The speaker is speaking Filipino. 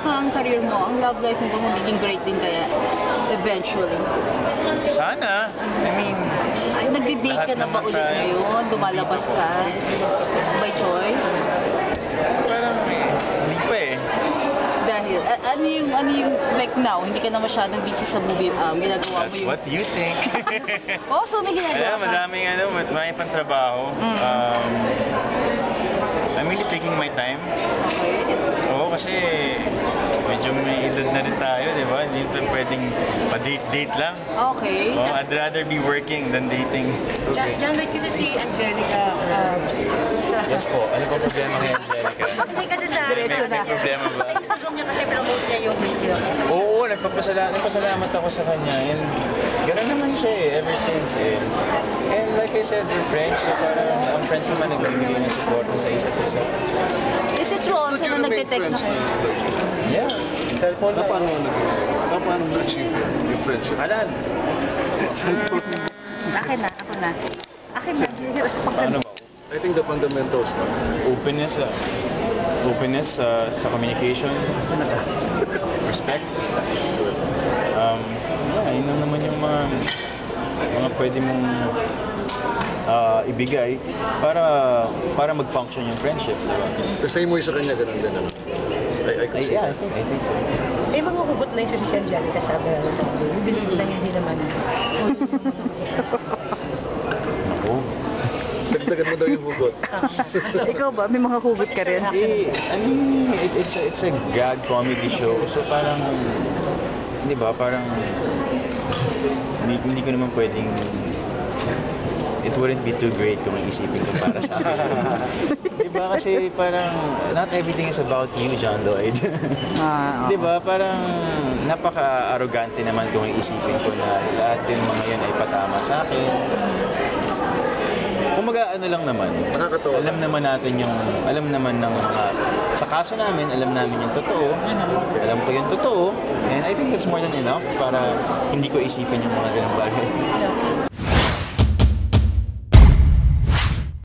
ang career mo, ang love life mo ba magiging great din kaya eventually? Sana. I mean, Ay, nagdi-date ka na ba lahat naman ulit tayo. ngayon? Lumalabas ka? By choice? parang hindi pa eh. Dahil, ano yung like now, hindi ka na masyadong busy sa movie, ginagawa mo That's yung... what you think. Oh, so may ginagawa Kaya ka? madaming may pang trabaho. I'm really taking my time. Okay. Oo, kasi medyo may edad na rin tayo, di ba? Hindi pa pwedeng pa-date-date lang. Okay. Oh, I'd rather be working than dating. John, like kasi si Angelica, Yes po. Ano po problema kay Angelica? hindi kasi sa... Diretso na. May problema ba? Sa Instagram niya kasi promote niya yung video. Oo, nagpasalamat ako sa kanya. And gano'n naman siya eh, ever since eh. And like I said, we're friends. So parang ang friends naman nagbibigay ng support sa isa't isa. Is it true also na nagte-text na kayo? Yeah. Cellphone lang. Paano na-achieve yung friendship? Alan. Akin na, ako na. Akin na. Paano ba? I think the fundamentals na. Openness sa communication, respect. Yun lang naman yung mga pwede mong ibigay para mag-function yung friendship. The same way sa kanya, ganun din. Ano? I can see Yeah, that. I think so. May mga hugot na yung si Angelica sabi sa video. Believe lang hindi naman. Ako. Dagdagan mo daw yung hugot. Ikaw ba? May mga hugot ka rin? I mean, it's a gag comedy show. So parang, di ba, parang hindi ko naman pwedeng it wouldn't be too great kung isipin ko para sa akin. Di ba kasi parang not everything is about you, John Lloyd. Di ba parang napaka-arrogante naman kung isipin ko na lahat yung mga yun ay patama sa akin. Kumaga ano lang naman. Nakakatawa. Alam naman ng mga, sa kaso namin, alam namin yung totoo. Alam ko yung totoo. And I think that's more than enough para hindi ko isipin yung mga ganung bagay.